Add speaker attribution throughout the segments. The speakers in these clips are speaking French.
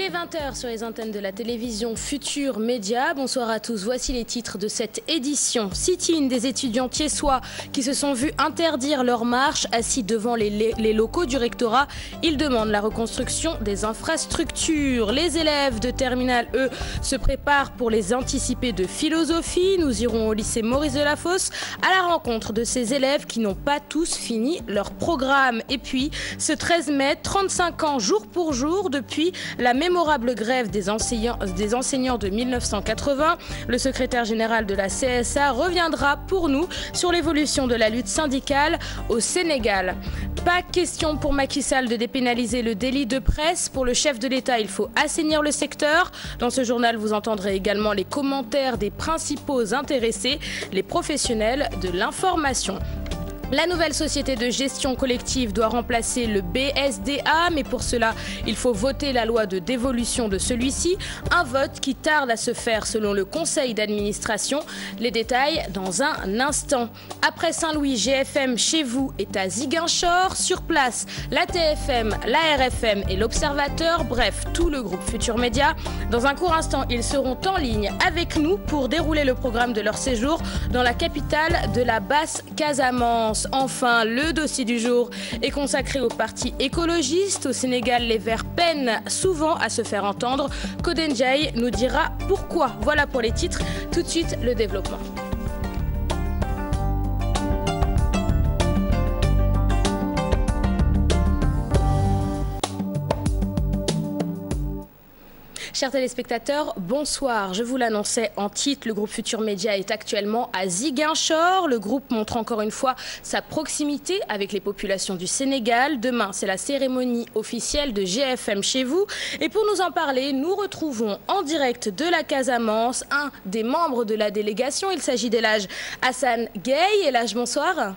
Speaker 1: est 20h sur les antennes de la télévision Futur Média. Bonsoir à tous, voici les titres de cette édition. Sit-in des étudiants thiessois qui se sont vus interdire leur marche. Assis devant les locaux du rectorat, ils demandent la reconstruction des infrastructures. Les élèves de Terminale E se préparent pour les anticipés de philosophie. Nous irons au lycée Maurice Delafosse à la rencontre de ces élèves qui n'ont pas tous fini leur programme. Et puis, ce 13 mai, 35 ans jour pour jour depuis la mémorable grève des enseignants de 1980. Le secrétaire général de la CSA reviendra pour nous sur l'évolution de la lutte syndicale au Sénégal. Pas question pour Macky Sall de dépénaliser le délit de presse. Pour le chef de l'État, il faut assainir le secteur. Dans ce journal, vous entendrez également les commentaires des principaux intéressés, les professionnels de l'information. La nouvelle société de gestion collective doit remplacer le BSDA, mais pour cela, il faut voter la loi de dévolution de celui-ci, un vote qui tarde à se faire selon le conseil d'administration. Les détails dans un instant. Après Saint-Louis, GFM chez vous est à Ziguinchor. Sur place, la TFM, la RFM et l'Observateur, bref, tout le groupe Futur Média. Dans un court instant, ils seront en ligne avec nous pour dérouler le programme de leur séjour dans la capitale de la Basse-Casamance. Enfin, le dossier du jour est consacré au parti écologiste. Au Sénégal, les Verts peinent souvent à se faire entendre. Kodenjai nous dira pourquoi. Voilà pour les titres. Tout de suite, le développement. Chers téléspectateurs, bonsoir. Je vous l'annonçais en titre, le groupe Futur Média est actuellement à Ziguinchor. Le groupe montre encore une fois sa proximité avec les populations du Sénégal. Demain, c'est la cérémonie officielle de GFM chez vous. Et pour nous en parler, nous retrouvons en direct de la Casamance un des membres de la délégation. Il s'agit d'Elhadj Hassan Gueye. Elhadj, bonsoir.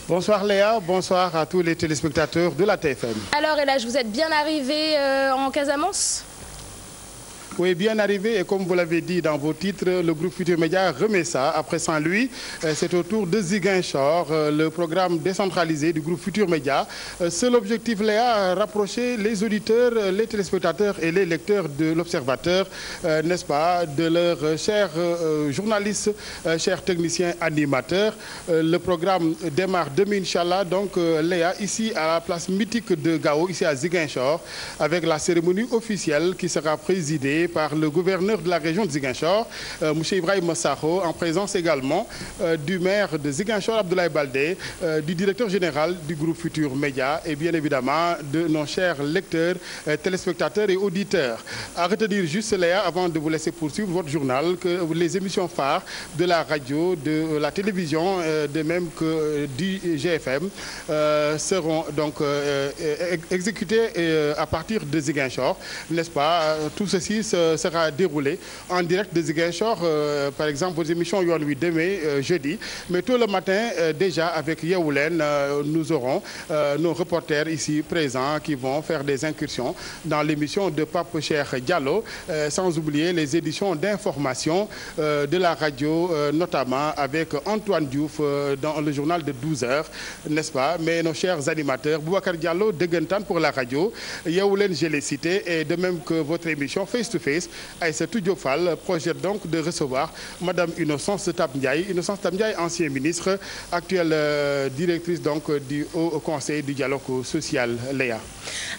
Speaker 2: Bonsoir Léa, bonsoir à tous les téléspectateurs de la TFM.
Speaker 1: Alors Elhadj, vous êtes bien arrivé en Casamance ?
Speaker 2: Oui, bien arrivé, et comme vous l'avez dit dans vos titres, le groupe Futur Média remet ça. Après Saint-Louis, c'est au tour de Ziguinchor, le programme décentralisé du groupe Futur Média. Seul objectif, Léa, rapprocher les auditeurs, les téléspectateurs et les lecteurs de l'Observateur, n'est-ce pas, de leurs chers journalistes, chers techniciens animateurs. Le programme démarre demain, Inch'Allah, donc Léa, ici à la place mythique de Gao, ici à Ziguinchor, avec la cérémonie officielle qui sera présidée par le gouverneur de la région de Ziguinchor, M. Ibrahima Sakho, en présence également du maire de Ziguinchor, Abdoulaye Baldé, du directeur général du groupe Futur Média et bien évidemment de nos chers lecteurs, téléspectateurs et auditeurs. À retenir juste, Léa, avant de vous laisser poursuivre votre journal, que les émissions phares de la radio, de la télévision, de même que du GFM, seront donc exécutées à partir de Ziguinchor, n'est-ce pas? Tout ceci sera déroulé en direct de Ziguinchor, par exemple vos émissions Yoon Wi demain, jeudi, mais tôt le matin déjà avec Yeewu Leen, nous aurons nos reporters ici présents qui vont faire des incursions dans l'émission de Pape Cheikh Diallo, sans oublier les éditions d'information de la radio, notamment avec Antoine Diouf dans le journal de 12h, n'est-ce pas? Mais nos chers animateurs, Boubacar Diallo, Deggentan pour la radio, Yeewu Leen, je l'ai cité, et de même que votre émission Face to Face, Aïssatou Diop Fall projette donc de recevoir Madame Innocence Ntap Ndiaye. Innocence Ntap Ndiaye, ancienne ministre, actuelle directrice donc du Haut Conseil du dialogue social. Léa.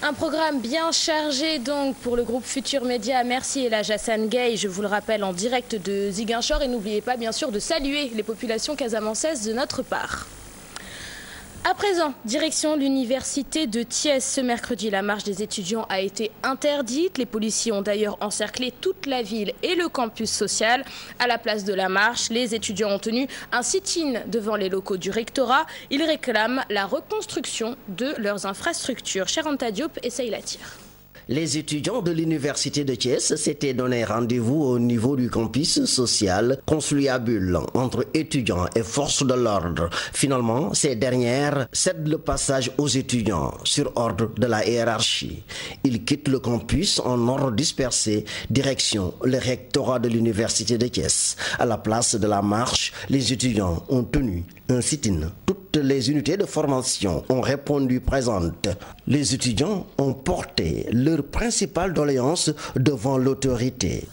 Speaker 1: Un programme bien chargé donc pour le groupe Futur Média. Merci Elhadj Hassan Gueye, je vous le rappelle, en direct de Ziguinchor. Et n'oubliez pas bien sûr de saluer les populations casamançaises de notre part. À présent, direction l'université de Thiès. Ce mercredi, la marche des étudiants a été interdite. Les policiers ont d'ailleurs encerclé toute la ville et le campus social. À la place de la marche, les étudiants ont tenu un sit-in devant les locaux du rectorat. Ils réclament la reconstruction de leurs infrastructures. Cher Anta Diop, essaye la tire.
Speaker 3: Les étudiants de l'université de Thiès s'étaient donné rendez-vous au niveau du campus social conciliabule entre étudiants et forces de l'ordre. Finalement, ces dernières cèdent le passage aux étudiants sur ordre de la hiérarchie. Ils quittent le campus en ordre dispersé, direction le rectorat de l'université de Thiès. À la place de la marche, les étudiants ont tenu un sit-in. Toutes les unités de formation ont répondu présentes. Les étudiants ont porté le leur principale doléance devant l'autorité.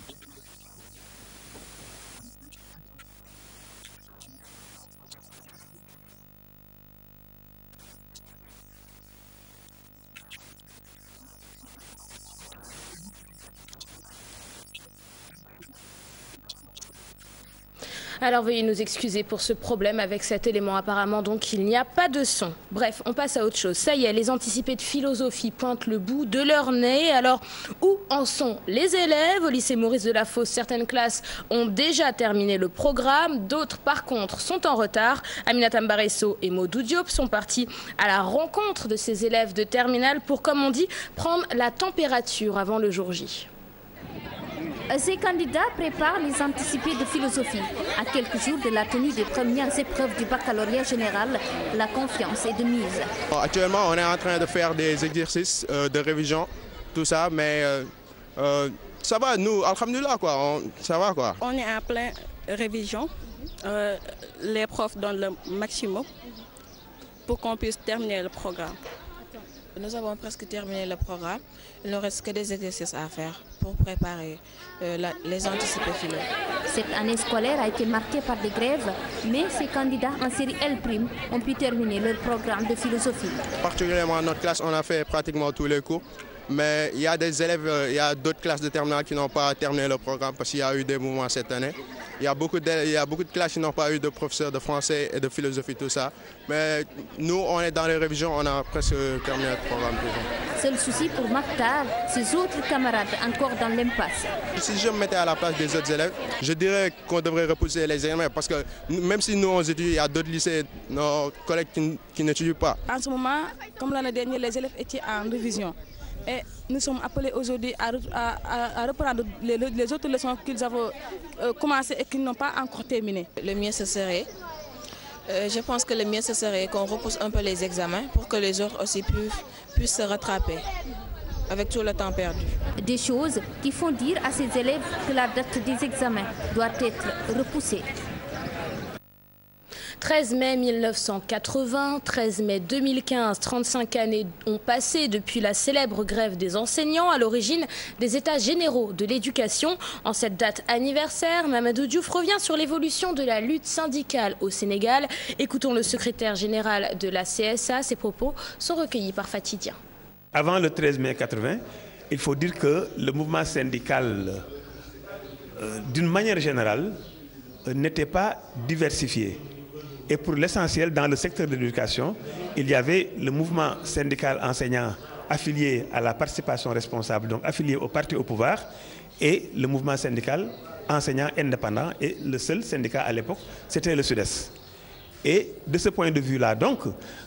Speaker 1: Alors veuillez nous excuser pour ce problème avec cet élément. Apparemment donc il n'y a pas de son. Bref, on passe à autre chose. Ça y est, les anticipés de philosophie pointent le bout de leur nez. Alors où en sont les élèves? Au lycée Maurice Delafosse, certaines classes ont déjà terminé le programme. D'autres par contre sont en retard. Aminata Mbaresso et Modou Diop sont partis à la rencontre de ces élèves de terminale pour, comme on dit, prendre la température avant le jour J.
Speaker 4: Ces candidats préparent les anticipés de philosophie. À quelques jours de la tenue des premières épreuves du baccalauréat général, la confiance est de mise.
Speaker 5: Actuellement, on est en train de faire des exercices de révision, tout ça, mais ça va, nous, alhamdoulilah, quoi, ça va, quoi.
Speaker 6: On est en pleine révision. Les profs donnent le maximum pour qu'on puisse terminer le programme.
Speaker 7: Nous avons presque terminé le programme. Il ne reste que des exercices à faire pour préparer les anticipés philo.
Speaker 4: Cette année scolaire a été marquée par des grèves, mais ces candidats en série L' ont pu terminer leur programme de philosophie.
Speaker 5: Particulièrement dans notre classe, on a fait pratiquement tous les cours. Mais il y a des élèves, il y a d'autres classes de terminale qui n'ont pas terminé le programme parce qu'il y a eu des mouvements cette année. Il y a beaucoup de classes qui n'ont pas eu de professeurs de français et de philosophie, tout ça. Mais nous, on est dans les révisions, on a presque terminé le programme.
Speaker 4: Seul souci pour Maktar, ses autres camarades encore dans l'impasse.
Speaker 5: Si je me mettais à la place des autres élèves, je dirais qu'on devrait repousser les examens parce que même si nous on étudie, il y a d'autres lycées, nos collègues qui n'étudient pas.
Speaker 6: En ce moment, comme l'année dernière, les élèves étaient en révision. Et nous sommes appelés aujourd'hui à reprendre les autres leçons qu'ils avaient commencées et qu'ils n'ont pas encore terminées.
Speaker 7: Le mieux ce serait, je pense que le mieux ce serait qu'on repousse un peu les examens pour que les autres aussi puissent se rattraper avec tout le temps perdu.
Speaker 4: Des choses qui font dire à ces élèves que la date des examens doit être repoussée.
Speaker 1: 13 mai 1980, 13 mai 2015, 35 années ont passé depuis la célèbre grève des enseignants à l'origine des États généraux de l'éducation. En cette date anniversaire, Mamadou Diouf revient sur l'évolution de la lutte syndicale au Sénégal. Écoutons le secrétaire général de la CSA. Ses propos sont recueillis par Fatidien.
Speaker 8: Avant le 13 mai 80, il faut dire que le mouvement syndical, d'une manière générale, n'était pas diversifié. Et pour l'essentiel, dans le secteur de l'éducation, il y avait le mouvement syndical enseignant affilié à la participation responsable, donc affilié au parti au pouvoir, et le mouvement syndical enseignant indépendant. Et le seul syndicat à l'époque, c'était le Sud-Est. Et de ce point de vue-là, donc,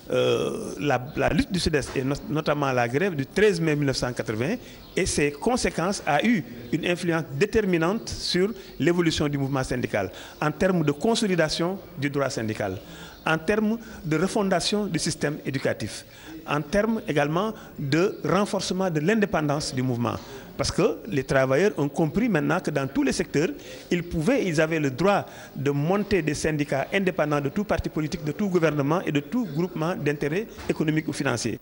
Speaker 8: la lutte du Sud-Est, et notamment la grève du 13 mai 1980, et ses conséquences a eu une influence déterminante sur l'évolution du mouvement syndical, en termes de consolidation du droit syndical, en termes de refondation du système éducatif, en termes également de renforcement de l'indépendance du mouvement. Parce que les travailleurs ont compris maintenant que dans tous les secteurs, ils avaient le droit de monter des syndicats indépendants de tout parti politique, de tout gouvernement et de tout groupement d'intérêts économiques ou financiers.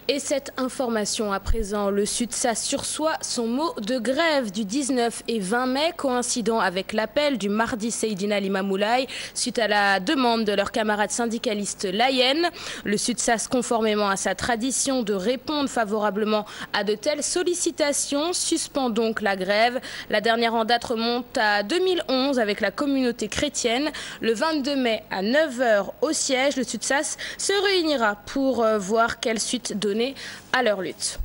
Speaker 1: Et cette information à présent, le SUTSAS sursoit son mot de grève du 19 et 20 mai, coïncidant avec l'appel du mardi Seydina Limamoulaye suite à la demande de leurs camarades syndicalistes layennes. Le SUTSAS, conformément à sa tradition de répondre favorablement à de telles sollicitations, suspend donc la grève. La dernière en date remonte à 2011 avec la communauté chrétienne. Le 22 mai à 9 h au siège, le SUTSAS se réunira pour voir quelle suite donner à leur lutte.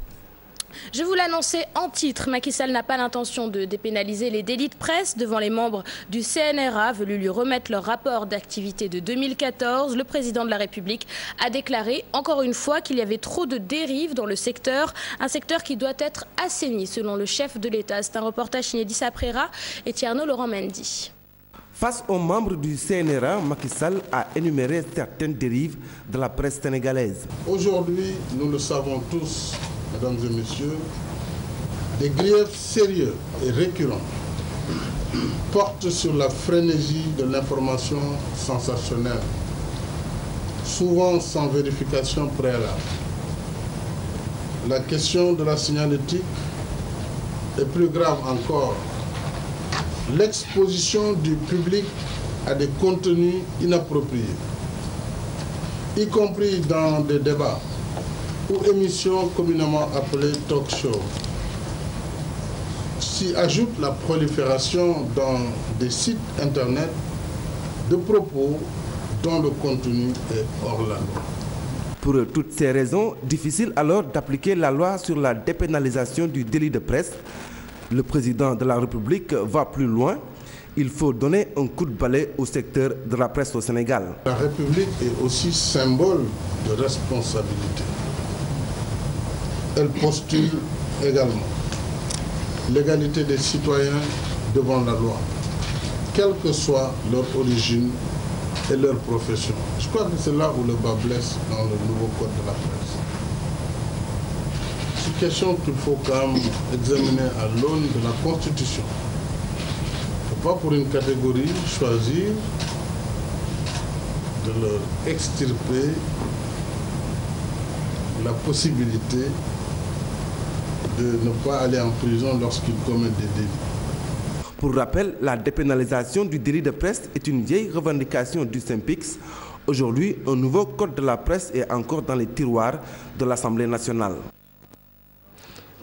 Speaker 1: Je vous l'annonçais en titre, Macky Sall n'a pas l'intention de dépénaliser les délits de presse. Devant les membres du CNRA venus lui remettre leur rapport d'activité de 2014, le président de la République a déclaré encore une fois qu'il y avait trop de dérives dans le secteur, un secteur qui doit être assaini selon le chef de l'État. C'est un reportage signé Dissa Prera et Tierno Laurent Mendy.
Speaker 9: Face aux membres du CNRA, Macky Sall a énuméré certaines dérives de la presse sénégalaise.
Speaker 10: Aujourd'hui, nous le savons tous, mesdames et messieurs, des griefs sérieux et récurrents portent sur la frénésie de l'information sensationnelle, souvent sans vérification préalable. la question de la signalétique et plus grave encore, l'exposition du public à des contenus inappropriés, y compris dans des débats ou émissions communément appelées talk show. S'y ajoute la prolifération dans des sites internet de propos dont le contenu est hors la loi.
Speaker 9: Pour toutes ces raisons, difficile alors d'appliquer la loi sur la dépénalisation du délit de presse. Le président de la République va plus loin. Il faut donner un coup de balai au secteur de la presse au Sénégal.
Speaker 10: La République est aussi symbole de responsabilité. Elle postule également l'égalité des citoyens devant la loi, quelle que soit leur origine et leur profession. Je crois que c'est là où le bas blesse dans le nouveau code de la presse. C'est une question qu'il faut quand même examiner à l'aune de la Constitution. Il ne faut pas pour une catégorie choisir de leur extirper la possibilité de ne pas aller en prison lorsqu'ils commettent des délits.
Speaker 9: Pour rappel, la dépénalisation du délit de presse est une vieille revendication du SYNPICS. Aujourd'hui, un nouveau code de la presse est encore dans les tiroirs de l'Assemblée nationale.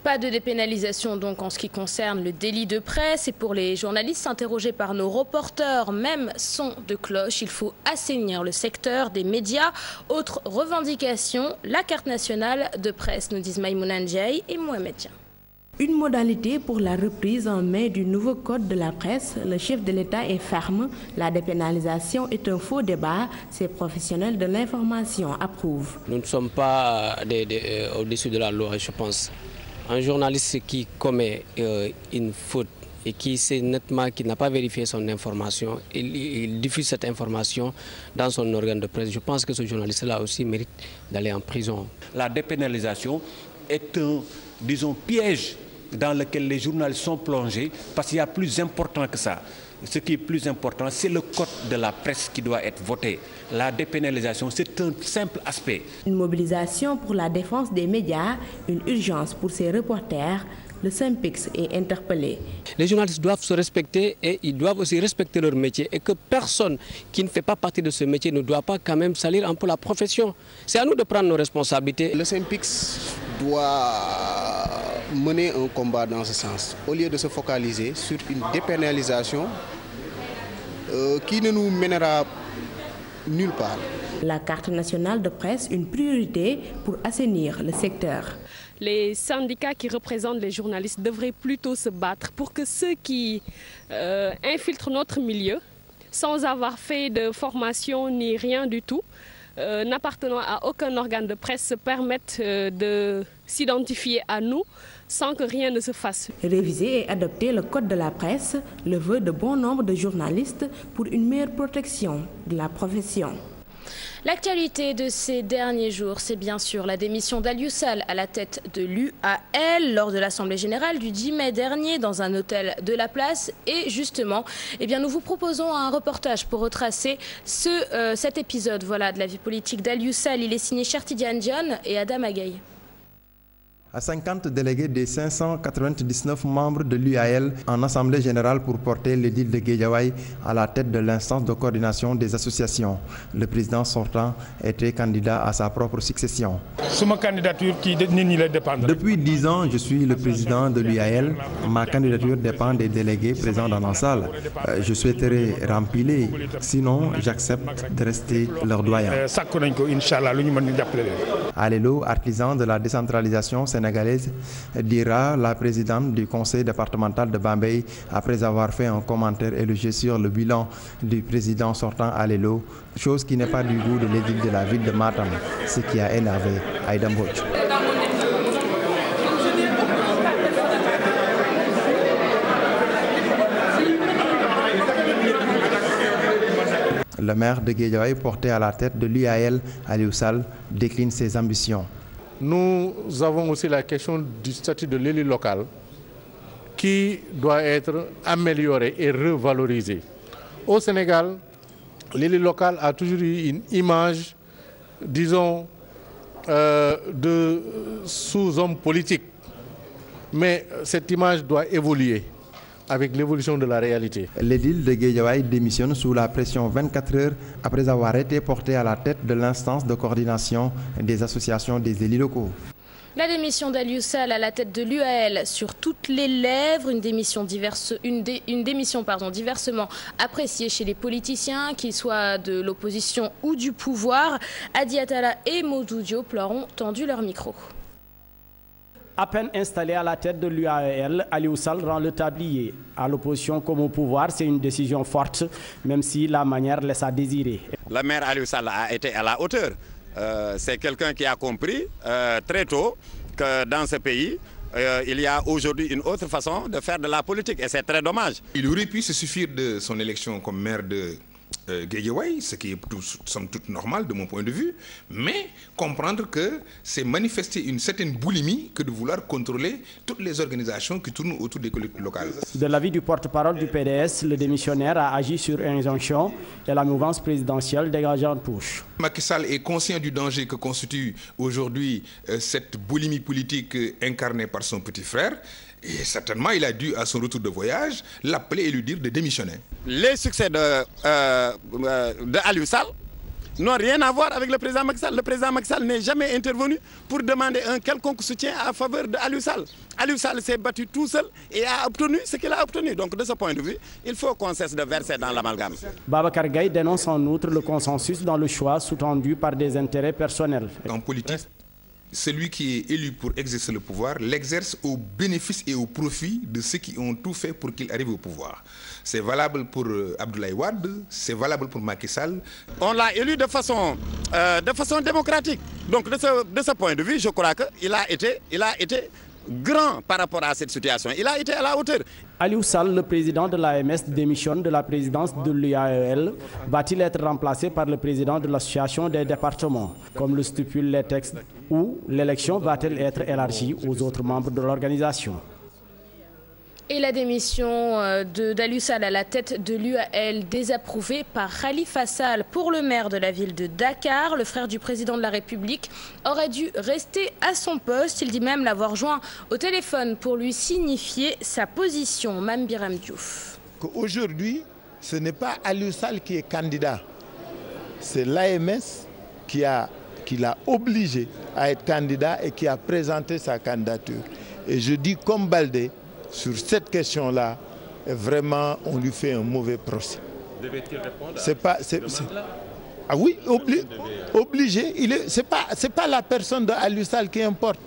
Speaker 1: Pas de dépénalisation donc en ce qui concerne le délit de presse. Et pour les journalistes interrogés par nos reporters, même son de cloche, il faut assainir le secteur des médias. Autre revendication, la carte nationale de presse, nous disent Maïmouna Ndiaye et Mohamed Dia.
Speaker 11: Une modalité pour la reprise en main du nouveau code de la presse. Le chef de l'État est ferme. La dépénalisation est un faux débat. Ces professionnels de l'information approuvent.
Speaker 12: Nous ne sommes pas au-dessus de la loi, je pense. Un journaliste qui commet une faute et qui sait nettement qu'il n'a pas vérifié son information, il diffuse cette information dans son organe de presse. Je pense que ce journaliste-là aussi mérite d'aller en prison.
Speaker 13: La dépénalisation est un, disons, piège dans lequel les journalistes sont plongés parce qu'il y a plus important que ça. Ce qui est plus important, c'est le code de la presse qui doit être voté. La dépénalisation, c'est un simple aspect.
Speaker 11: Une mobilisation pour la défense des médias, une urgence pour ces reporters. Le SYNPICS est interpellé.
Speaker 12: Les journalistes doivent se respecter et ils doivent aussi respecter leur métier et que personne qui ne fait pas partie de ce métier ne doit pas quand même salir un peu la profession. C'est à nous de prendre nos responsabilités.
Speaker 14: Le SYNPICS doit mener un combat dans ce sens, au lieu de se focaliser sur une dépénalisation qui ne nous mènera nulle part.
Speaker 11: La carte nationale de presse, une priorité pour assainir le secteur.
Speaker 15: Les syndicats qui représentent les journalistes devraient plutôt se battre pour que ceux qui infiltrent notre milieu, sans avoir fait de formation ni rien du tout, n'appartenant à aucun organe de presse, se permettent de s'identifier à nous sans que rien ne se fasse.
Speaker 11: Réviser et adopter le code de la presse, le vœu de bon nombre de journalistes pour une meilleure protection de la profession.
Speaker 1: L'actualité de ces derniers jours, c'est bien sûr la démission d'Aliou Sall à la tête de l'UAL lors de l'Assemblée générale du 10 mai dernier dans un hôtel de la place. Et justement, nous vous proposons un reportage pour retracer cet épisode de la vie politique d'Aliou Sall. Il est signé Chertidiane Dione et Adam Agaï.
Speaker 16: À 50 délégués des 599 membres de l'UAL en Assemblée générale pour porter l'édile de Guédiawaye à la tête de l'instance de coordination des associations. Le président sortant était candidat à sa propre succession. Depuis 10 ans, je suis le président de l'UAL. Ma candidature dépend des délégués présents dans la salle. Je souhaiterais rempiler, sinon j'accepte de rester leur doyen. Alelo, artisan de la décentralisation sénégalaise, dira la présidente du conseil départemental de Bambey après avoir fait un commentaire élogieux sur le bilan du président sortant Alelo, chose qui n'est pas du goût de l'édile de la ville de Matam, ce qui a énervé Aïda Mbodj. Le maire de Guédiawaye, porté à la tête de l'UAL, Aliou Sall, décline ses ambitions.
Speaker 17: Nous avons aussi la question du statut de l'élu local qui doit être amélioré et revalorisé. Au Sénégal, l'élu local a toujours eu une image, disons, de sous-hommes politiques. Mais cette image doit évoluer avec l'évolution de la réalité.
Speaker 16: L'édile de Guédiawaye démissionne sous la pression 24 heures après avoir été porté à la tête de l'instance de coordination des associations des élus locaux.
Speaker 1: La démission d'Aliou Sall à la tête de l'UAL sur toutes les lèvres, une démission diversement appréciée chez les politiciens, qu'ils soient de l'opposition ou du pouvoir. Hadi Attala et Modou Diop leur ont tendu leur micro.
Speaker 18: À peine installé à la tête de l'UAL, Aliou Sall rend le tablier. À l'opposition comme au pouvoir, c'est une décision forte, même si la manière laisse à désirer.
Speaker 19: Le maire Aliou Sall a été à la hauteur. C'est quelqu'un qui a compris très tôt que dans ce pays, il y a aujourd'hui une autre façon de faire de la politique et c'est très dommage.
Speaker 20: Il aurait pu se suffire de son élection comme maire de Guédiawaye, ce qui est somme toute normal de mon point de vue, mais comprendre que c'est manifester une certaine boulimie que de vouloir contrôler toutes les organisations qui tournent autour des collectivités locales.
Speaker 18: De l'avis du porte-parole du PDS, le démissionnaire a agi sur injonction et la mouvance présidentielle dégagée en touche.
Speaker 20: Macky Sall est conscient du danger que constitue aujourd'hui cette boulimie politique incarnée par son petit frère. Et certainement, il a dû, à son retour de voyage, l'appeler et lui dire de démissionner.
Speaker 19: Les succès de Aliou Sall n'ont rien à voir avec le président Macky Sall. Le président Macky Sall n'est jamais intervenu pour demander un quelconque soutien à faveur d'Aliou Sall. Aliou Sall s'est battu tout seul et a obtenu ce qu'il a obtenu. Donc, de ce point de vue, il faut qu'on cesse de verser dans l'amalgame.
Speaker 18: Babacar Gaye dénonce en outre le consensus dans le choix sous-tendu par des intérêts personnels.
Speaker 20: En politique, celui qui est élu pour exercer le pouvoir l'exerce au bénéfice et au profit de ceux qui ont tout fait pour qu'il arrive au pouvoir. C'est valable pour Abdoulaye Wade, c'est valable pour Macky Sall.
Speaker 19: On l'a élu de façon démocratique. Donc de ce point de vue, je crois qu'il a été grand par rapport à cette situation. Il a été à la hauteur.
Speaker 18: Aliou Sall, le président de l'AMS, démissionne de la présidence de l'UAL. Va-t-il être remplacé par le président de l'association des départements, comme le stipulent les textes, ou l'élection va-t-elle être élargie aux autres membres de l'organisation?
Speaker 1: Et la démission d'Aliou Sall à la tête de l'UAL désapprouvée par Khalifa Sall pour le maire de la ville de Dakar. Le frère du président de la République aurait dû rester à son poste. Il dit même l'avoir joint au téléphone pour lui signifier sa position. Mame Biram Diouf.
Speaker 21: Aujourd'hui, ce n'est pas Aliou Sall qui est candidat. C'est l'AMS qui l'a obligé à être candidat et qui a présenté sa candidature. Et je dis comme Baldé, sur cette question-là, vraiment, on lui fait un mauvais procès.
Speaker 22: Devait-il répondre
Speaker 21: Ah oui, obligé. C'est pas la personne d'Aliou Sall qui importe.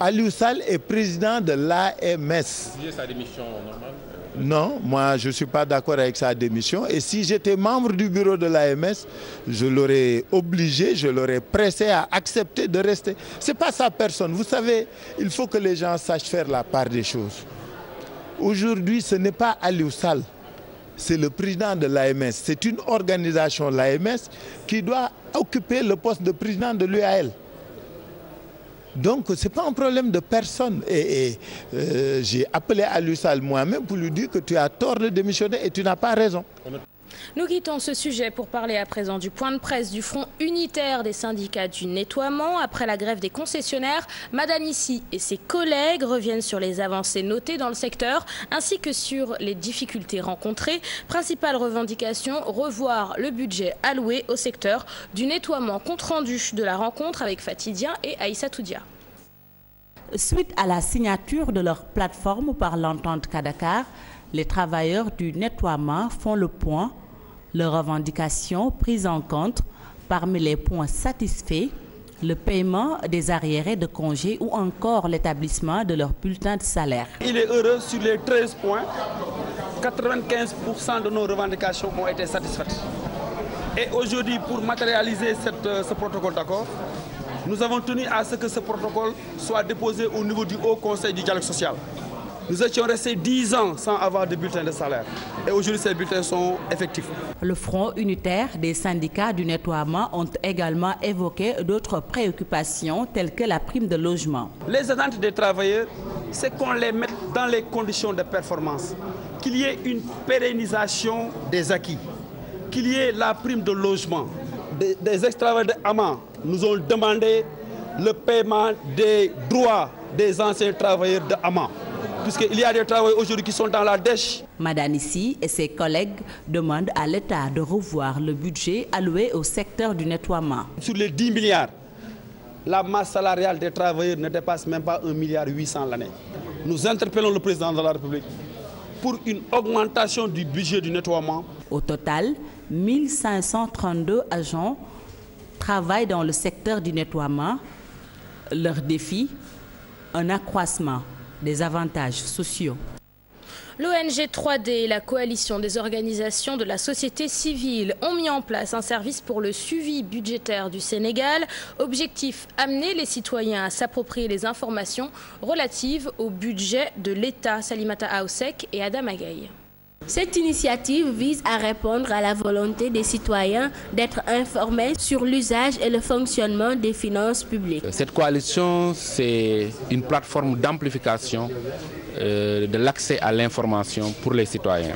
Speaker 21: Aliou Sall est président de l'AMS.
Speaker 22: Si sa démission normale
Speaker 21: Non, moi je ne suis pas d'accord avec sa démission. Et si j'étais membre du bureau de l'AMS, je l'aurais obligé, je l'aurais pressé à accepter de rester. Ce n'est pas sa personne. Vous savez, il faut que les gens sachent faire la part des choses. Aujourd'hui, ce n'est pas Aliou Sall, c'est le président de l'AMS. C'est une organisation, l'AMS, qui doit occuper le poste de président de l'UAL. Donc, ce n'est pas un problème de personne. Et j'ai appelé Aliou Sall moi-même pour lui dire que tu as tort de démissionner et tu n'as pas raison.
Speaker 1: Nous quittons ce sujet pour parler à présent du point de presse du Front unitaire des syndicats du nettoiement. Après la grève des concessionnaires, Madanissi et ses collègues reviennent sur les avancées notées dans le secteur ainsi que sur les difficultés rencontrées. Principale revendication, revoir le budget alloué au secteur du nettoiement. Compte rendu de la rencontre avec Fatidien et Aïssa Toudia.
Speaker 23: Suite à la signature de leur plateforme par l'entente Kadakar, les travailleurs du nettoiement font le point. Leurs revendications prises en compte, parmi les points satisfaits, le paiement des arriérés de congés ou encore l'établissement de leur bulletin de salaire.
Speaker 24: Il est heureux sur les 13 points, 95% de nos revendications ont été satisfaites. Et aujourd'hui, pour matérialiser ce protocole d'accord, nous avons tenu à ce que ce protocole soit déposé au niveau du Haut Conseil du dialogue social. Nous étions restés 10 ans sans avoir de bulletins de salaire. Et aujourd'hui, ces bulletins sont effectifs.
Speaker 23: Le Front unitaire des syndicats du nettoiement ont également évoqué d'autres préoccupations telles que la prime de logement.
Speaker 24: Les attentes des travailleurs, c'est qu'on les mette dans les conditions de performance, qu'il y ait une pérennisation des acquis, qu'il y ait la prime de logement. Des ex-travailleurs de Haman nous ont demandé le paiement des droits des anciens travailleurs de Ama, puisqu'il y a des travailleurs aujourd'hui qui sont dans la dèche.
Speaker 23: Madanissi et ses collègues demandent à l'État de revoir le budget alloué au secteur du nettoiement.
Speaker 24: Sur les 10 milliards, la masse salariale des travailleurs ne dépasse même pas 1,8 milliard l'année. Nous interpellons le président de la République pour une augmentation du budget du nettoiement.
Speaker 23: Au total, 1532 agents travaillent dans le secteur du nettoiement. Leur défi, un accroissement des avantages sociaux.
Speaker 1: L'ONG 3D et la coalition des organisations de la société civile ont mis en place un service pour le suivi budgétaire du Sénégal. Objectif, amener les citoyens à s'approprier les informations relatives au budget de l'État. Salimata Aoussek et Adam Agaï.
Speaker 2: Cette initiative vise à répondre à la volonté des citoyens d'être informés sur l'usage et le fonctionnement des finances publiques.
Speaker 3: Cette coalition, c'est une plateforme d'amplification de l'accès à l'information pour les citoyens.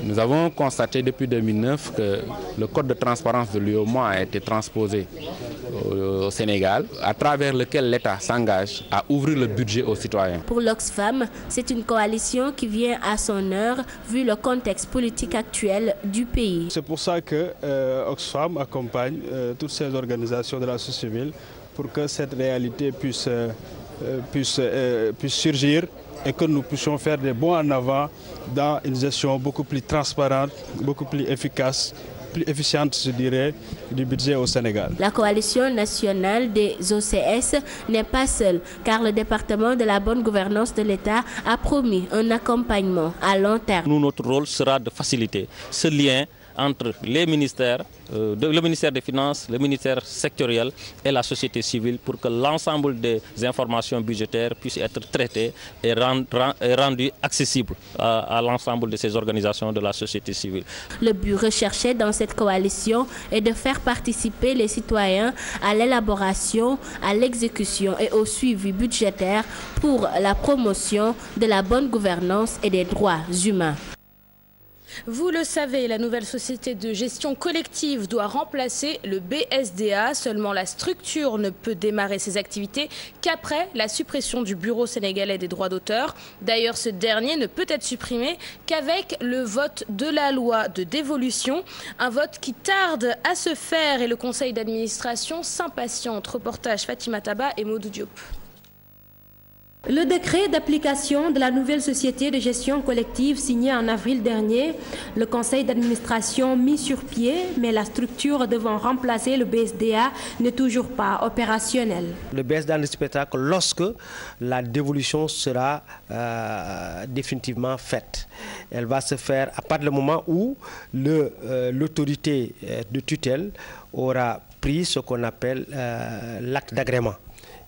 Speaker 3: Nous avons constaté depuis 2009 que le code de transparence de l'UEMOA a été transposé au Sénégal, à travers lequel l'État s'engage à ouvrir le budget aux citoyens.
Speaker 2: Pour l'Oxfam, c'est une coalition qui vient à son heure vu le contexte politique actuel du pays.
Speaker 5: C'est pour ça que Oxfam accompagne toutes ces organisations de la société civile pour que cette réalité puisse surgir et que nous puissions faire des bons en avant dans une gestion beaucoup plus transparente, beaucoup plus efficace, plus efficiente, je dirais, du budget au Sénégal.
Speaker 2: La coalition nationale des OCS n'est pas seule, car le département de la bonne gouvernance de l'État a promis un accompagnement à long terme.
Speaker 6: Nous, notre rôle sera de faciliter ce lien entre les ministères, le ministère des Finances, le ministère sectoriel et la société civile pour que l'ensemble des informations budgétaires puissent être traitées et rendues accessibles à l'ensemble de ces organisations de la société civile.
Speaker 2: Le but recherché dans cette coalition est de faire participer les citoyens à l'élaboration, à l'exécution et au suivi budgétaire pour la promotion de la bonne gouvernance et des droits humains.
Speaker 1: Vous le savez, la nouvelle société de gestion collective doit remplacer le BSDA. Seulement, la structure ne peut démarrer ses activités qu'après la suppression du Bureau sénégalais des droits d'auteur. D'ailleurs, ce dernier ne peut être supprimé qu'avec le vote de la loi de dévolution. Un vote qui tarde à se faire et le conseil d'administration s'impatiente. Reportage Fatima Taba et Maudou Diop.
Speaker 25: Le décret d'application de la nouvelle société de gestion collective signé en avril dernier, le conseil d'administration mis sur pied, mais la structure devant remplacer le BSDA n'est toujours pas opérationnelle.
Speaker 26: Le BSDA ne se mettra que lorsque la dévolution sera définitivement faite. Elle va se faire à partir du moment où l'autorité de tutelle aura pris ce qu'on appelle l'acte d'agrément,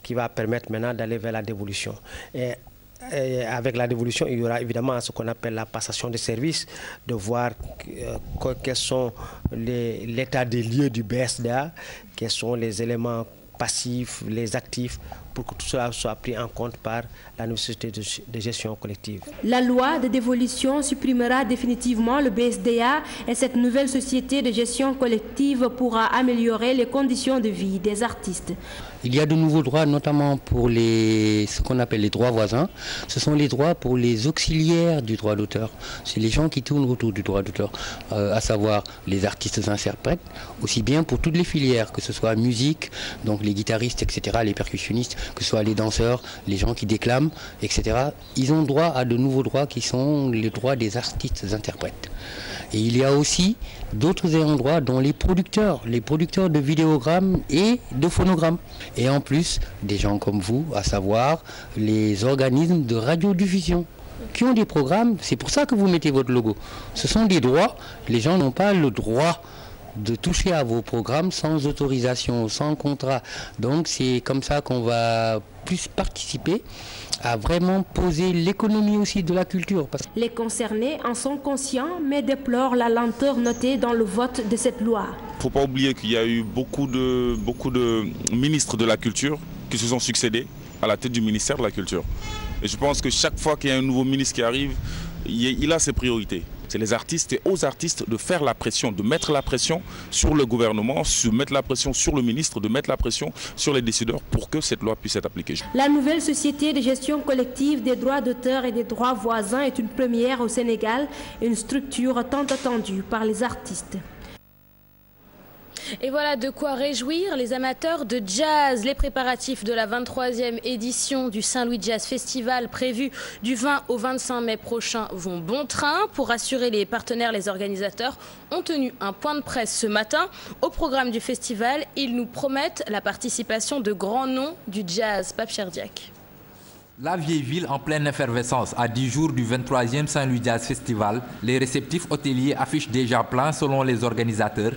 Speaker 26: qui va permettre maintenant d'aller vers la dévolution. Et avec la dévolution, il y aura évidemment ce qu'on appelle la passation de services, de voir quels sont l'état des lieux du BSDA, quels sont les éléments passifs, les actifs, pour que tout cela soit pris en compte par la nouvelle société de gestion collective.
Speaker 25: La loi de dévolution supprimera définitivement le BSDA et cette nouvelle société de gestion collective pourra améliorer les conditions de vie des artistes.
Speaker 27: Il y a de nouveaux droits, notamment pour ce qu'on appelle les droits voisins. Ce sont les droits pour les auxiliaires du droit d'auteur. C'est les gens qui tournent autour du droit d'auteur, à savoir les artistes interprètes, aussi bien pour toutes les filières, que ce soit musique, donc les guitaristes, etc., les percussionnistes, que ce soit les danseurs, les gens qui déclament, etc. Ils ont droit à de nouveaux droits qui sont les droits des artistes interprètes. Et il y a aussi d'autres ayants droit, dont les producteurs de vidéogrammes et de phonogrammes. Et en plus, des gens comme vous, à savoir les organismes de radiodiffusion, qui ont des programmes, c'est pour ça que vous mettez votre logo. Ce sont des droits, les gens n'ont pas le droit de toucher à vos programmes sans autorisation, sans contrat. Donc c'est comme ça qu'on va plus participer à vraiment poser l'économie aussi de la culture.
Speaker 25: Les concernés en sont conscients, mais déplorent la lenteur notée dans le vote de cette loi.
Speaker 28: Il ne faut pas oublier qu'il y a eu beaucoup de ministres de la culture qui se sont succédés à la tête du ministère de la Culture. Et je pense que chaque fois qu'il y a un nouveau ministre qui arrive, il a ses priorités. c'est les artistes et aux artistes de faire la pression, de mettre la pression sur le gouvernement, de mettre la pression sur le ministre, de mettre la pression sur les décideurs pour que cette loi puisse être appliquée.
Speaker 25: La nouvelle société de gestion collective des droits d'auteur et des droits voisins est une première au Sénégal, une structure tant attendue par les artistes.
Speaker 1: Et voilà de quoi réjouir les amateurs de jazz. Les préparatifs de la 23e édition du Saint-Louis Jazz Festival prévu du 20 au 25 mai prochain vont bon train. Pour rassurer les partenaires, les organisateurs ont tenu un point de presse ce matin. Au programme du festival, ils nous promettent la participation de grands noms du jazz. Pape Cherdiak.
Speaker 4: La vieille ville en pleine effervescence à 10 jours du 23e Saint-Louis Jazz Festival. Les réceptifs hôteliers affichent déjà plein selon les organisateurs.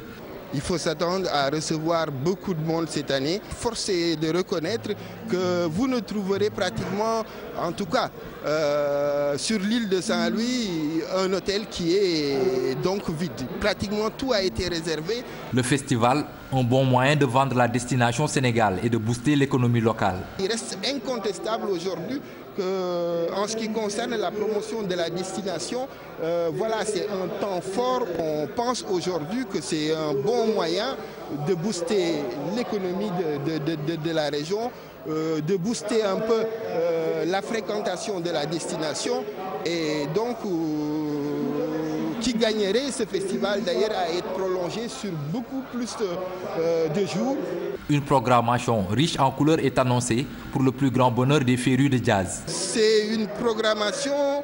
Speaker 7: Il faut s'attendre à recevoir beaucoup de monde cette année. Force est de reconnaître que vous ne trouverez pratiquement, en tout cas sur l'île de Saint-Louis, un hôtel qui est donc vide. Pratiquement tout a été réservé.
Speaker 4: Le festival, un bon moyen de vendre la destination Sénégal et de booster l'économie locale.
Speaker 7: Il reste incontestable aujourd'hui qu'en ce qui concerne la promotion de la destination, voilà, c'est un temps fort. On pense aujourd'hui que c'est un bon moyen de booster l'économie de la région, de booster un peu la fréquentation de la destination et donc qui gagnerait ce festival d'ailleurs à être prolongé sur beaucoup plus de jours.
Speaker 4: Une programmation riche en couleurs est annoncée pour le plus grand bonheur des férus de jazz.
Speaker 7: C'est une programmation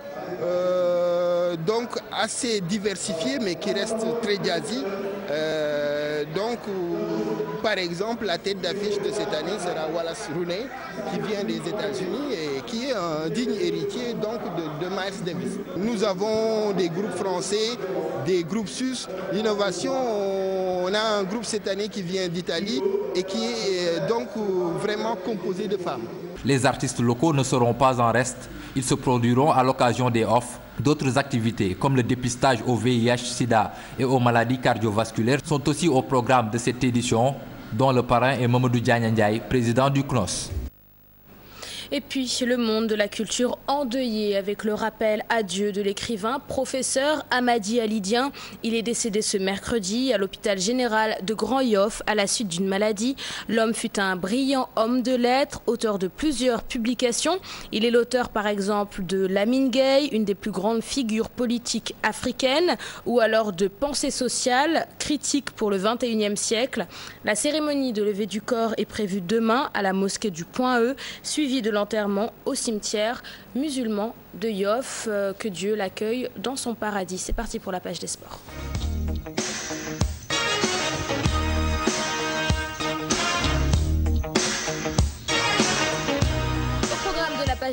Speaker 7: donc assez diversifiée mais qui reste très jazzy. Donc par exemple la tête d'affiche de cette année sera Wallace Rooney qui vient des États-Unis et qui est un digne héritier donc de Miles Davis. Nous avons des groupes français, des groupes suisses. L'innovation, on a un groupe cette année qui vient d'Italie et qui est donc vraiment composé de femmes.
Speaker 4: Les artistes locaux ne seront pas en reste. Ils se produiront à l'occasion des off. D'autres activités comme le dépistage au VIH-Sida et aux maladies cardiovasculaires sont aussi au programme de cette édition, dont le parrain est Mamadou Diagne Ndiaye, président du CNOS.
Speaker 1: Et puis le monde de la culture endeuillé avec le rappel adieu de l'écrivain professeur Hamadi Alidien. Il est décédé ce mercredi à l'hôpital général de Grand Yoff à la suite d'une maladie. L'homme fut un brillant homme de lettres, auteur de plusieurs publications. Il est l'auteur par exemple de Lamine Gueye, une des plus grandes figures politiques africaines, ou alors de Pensée sociale, critique pour le XXIe siècle. La cérémonie de levée du corps est prévue demain à la mosquée du Point E, suivie de l'enterrement au cimetière musulman de Yoff. Que Dieu l'accueille dans son paradis. C'est parti pour la page des sports.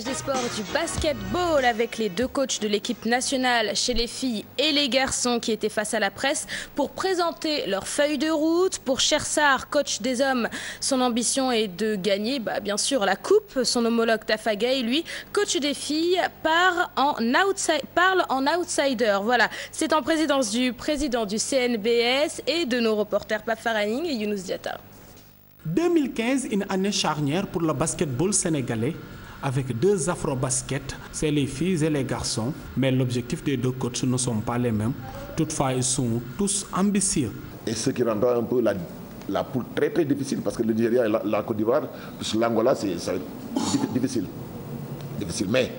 Speaker 1: Des sports du basketball avec les deux coachs de l'équipe nationale chez les filles et les garçons qui étaient face à la presse pour présenter leur feuille de route. Pour Chersar, coach des hommes, son ambition est de gagner bien sûr la coupe. Son homologue Tafa Gueye, lui, coach des filles, parle en outsider. Voilà, c'est en présence du président du CNBS et de nos reporters Pape Faraning et Younous Diatta.
Speaker 8: 2015, une année charnière pour le basketball sénégalais. Avec deux afro-baskets, c'est les filles et les garçons, mais l'objectif des deux coachs ne sont pas les mêmes. Toutefois, ils sont tous ambitieux.
Speaker 9: Et ce qui rendra un peu la poule très très difficile, parce que le Nigeria et la Côte d'Ivoire, l'Angola, c'est difficile. Mais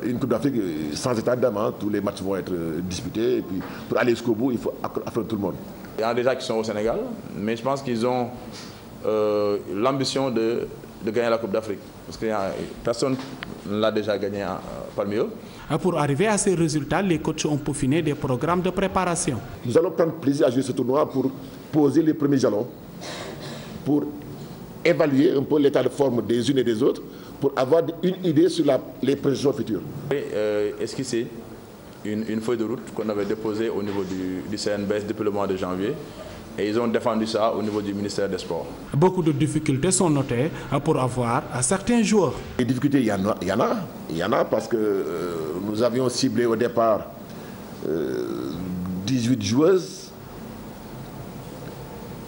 Speaker 9: une Coupe d'Afrique sans état d'âme, tous les matchs vont être disputés. Et puis pour aller jusqu'au bout, il faut affronter tout le monde.
Speaker 10: Il y en a déjà qui sont au Sénégal, mais je pense qu'ils ont l'ambition de gagner la Coupe d'Afrique. Parce que personne ne l'a déjà gagné parmi eux.
Speaker 8: Pour arriver à ces résultats, les coachs ont peaufiné des programmes de préparation.
Speaker 9: Nous allons prendre plaisir à jouer ce tournoi pour poser les premiers jalons, pour évaluer un peu l'état de forme des unes et des autres, pour avoir une idée sur les projections futures.
Speaker 10: Esquisser une feuille de route qu'on avait déposée au niveau du CNBS depuis le mois de janvier. Et ils ont défendu ça au niveau du ministère des Sports.
Speaker 8: Beaucoup de difficultés sont notées pour avoir certains joueurs.
Speaker 9: Les difficultés, il y en a parce que nous avions ciblé au départ 18 joueuses.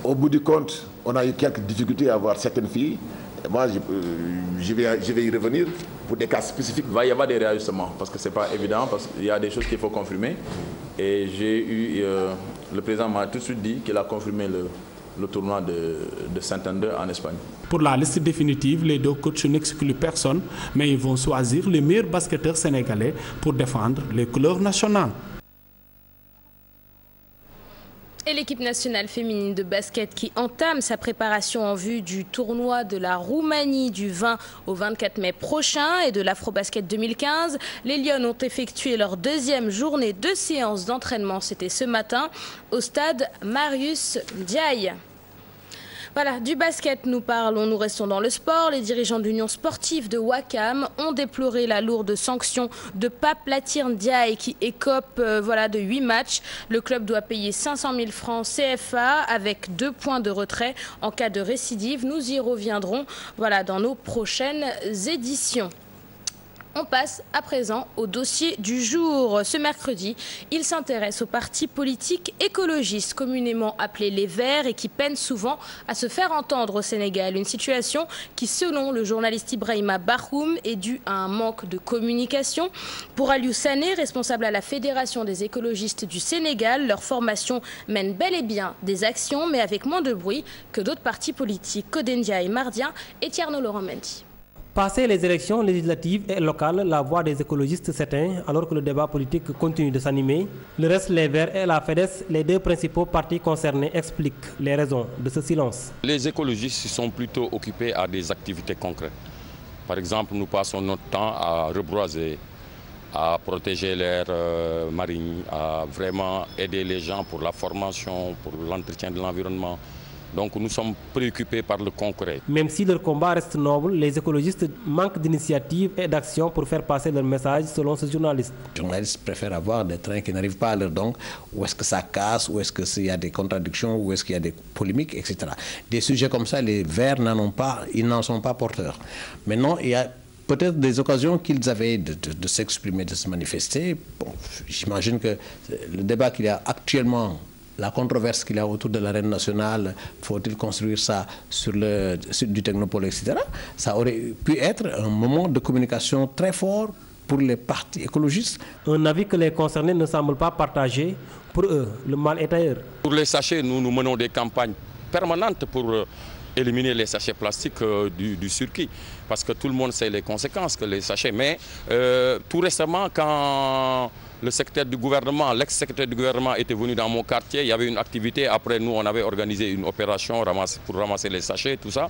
Speaker 9: Au bout du compte, on a eu quelques difficultés à avoir certaines filles. Moi, je vais y revenir pour des cas spécifiques.
Speaker 10: Il va y avoir des réajustements parce que ce n'est pas évident, parce qu'il y a des choses qu'il faut confirmer. Et j'ai eu, le président m'a tout de suite dit qu'il a confirmé le tournoi de Santander en Espagne.
Speaker 8: Pour la liste définitive, les deux coachs n'excluent personne, mais ils vont choisir les meilleurs basketteurs sénégalais pour défendre les couleurs nationales.
Speaker 1: Et l'équipe nationale féminine de basket qui entame sa préparation en vue du tournoi de la Roumanie du 20 au 24 mai prochain et de l'Afrobasket 2015. Les Lionnes ont effectué leur deuxième journée de séance d'entraînement. C'était ce matin au stade Marius Ndiaye. Voilà, du basket nous parlons, nous restons dans le sport. Les dirigeants de l'Union sportive de Ouakam ont déploré la lourde sanction de Pape Latir Ndiaye qui écope de 8 matchs. Le club doit payer 500 000 francs CFA avec 2 points de retrait en cas de récidive. Nous y reviendrons dans nos prochaines éditions. On passe à présent au dossier du jour. Ce mercredi, il s'intéresse aux partis politiques écologistes, communément appelés les Verts, et qui peinent souvent à se faire entendre au Sénégal. Une situation qui, selon le journaliste Ibrahima Barhoum, est due à un manque de communication. Pour Aliou Sané, responsable à la Fédération des écologistes du Sénégal, leur formation mène bel et bien des actions, mais avec moins de bruit que d'autres partis politiques. Kodendia et Mardien et Tierno Laurent Mendy.
Speaker 11: Passé les élections législatives et locales, la voix des écologistes s'éteint alors que le débat politique continue de s'animer. Le reste, les Verts et la FEDES, les deux principaux partis concernés, expliquent les raisons de ce silence.
Speaker 28: Les écologistes sont plutôt occupés à des activités concrètes. Par exemple, nous passons notre temps à reboiser, à protéger l'air marine, à vraiment aider les gens pour la formation, pour l'entretien de l'environnement. Donc nous sommes préoccupés par le concret.
Speaker 11: Même si leur combat reste noble, les écologistes manquent d'initiative et d'action pour faire passer leur message, selon ce journaliste.
Speaker 12: Les journalistes préfèrent avoir des trains qui n'arrivent pas à l'heure. Donc, où est-ce que ça casse, où est-ce qu'il y a des contradictions, où est-ce qu'il y a des polémiques, etc. Des sujets comme ça, les Verts n'en ont pas, ils n'en sont pas porteurs. Maintenant, il y a peut-être des occasions qu'ils avaient de s'exprimer, de se manifester. Bon, j'imagine que le débat qu'il y a actuellement, la controverse qu'il y a autour de l'arène nationale, faut-il construire ça sur du technopole, etc. Ça aurait pu être un moment de communication très fort pour les partis écologistes.
Speaker 11: Un avis que les concernés ne semblent pas partager. Pour eux, le mal est ailleurs.
Speaker 28: Pour les sachets, nous menons des campagnes permanentes pour éliminer les sachets plastiques du circuit. Parce que tout le monde sait les conséquences que les sachets. Mais tout récemment, quand le secrétaire du gouvernement, l'ex-secrétaire du gouvernement était venu dans mon quartier, il y avait une activité. Après, nous, on avait organisé une opération pour ramasser les sachets, tout ça.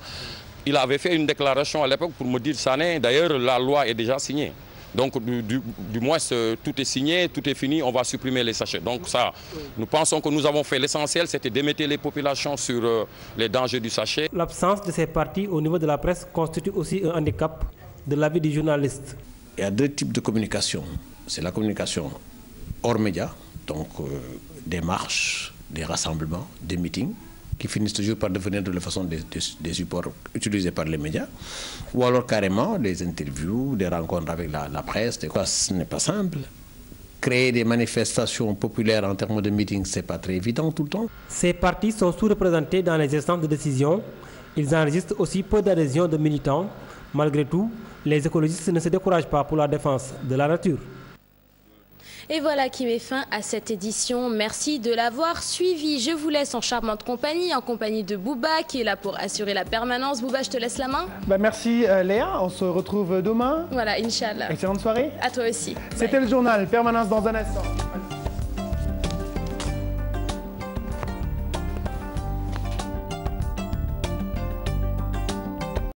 Speaker 28: Il avait fait une déclaration à l'époque pour me dire, Sané, d'ailleurs, la loi est déjà signée. Donc, du moins, tout est signé, tout est fini, on va supprimer les sachets. Donc, ça, nous pensons que nous avons fait l'essentiel, c'était d'émettre les populations sur les dangers du sachet.
Speaker 11: L'absence de ces partis au niveau de la presse constitue aussi un handicap de l'avis du journaliste.
Speaker 12: Il y a deux types de communication. C'est la communication hors médias, donc des marches, des rassemblements, des meetings, qui finissent toujours par devenir de la façon des supports utilisés par les médias, ou alors carrément des interviews, des rencontres avec la presse. Ce n'est pas simple. Créer des manifestations populaires en termes de meetings, ce n'est pas très évident tout le temps.
Speaker 11: Ces partis sont sous-représentés dans les instances de décision. Ils enregistrent aussi peu d'adhésions de militants. Malgré tout, les écologistes ne se découragent pas pour la défense de la nature.
Speaker 1: Et voilà qui met fin à cette édition. Merci de l'avoir suivi. Je vous laisse en charmante compagnie, en compagnie de Bouba qui est là pour assurer la permanence. Bouba, je te laisse la main.
Speaker 13: Merci Léa, on se retrouve demain.
Speaker 1: Voilà, Inch'Allah.
Speaker 13: Excellente soirée.
Speaker 1: À toi aussi.
Speaker 13: C'était le journal Permanence dans un instant.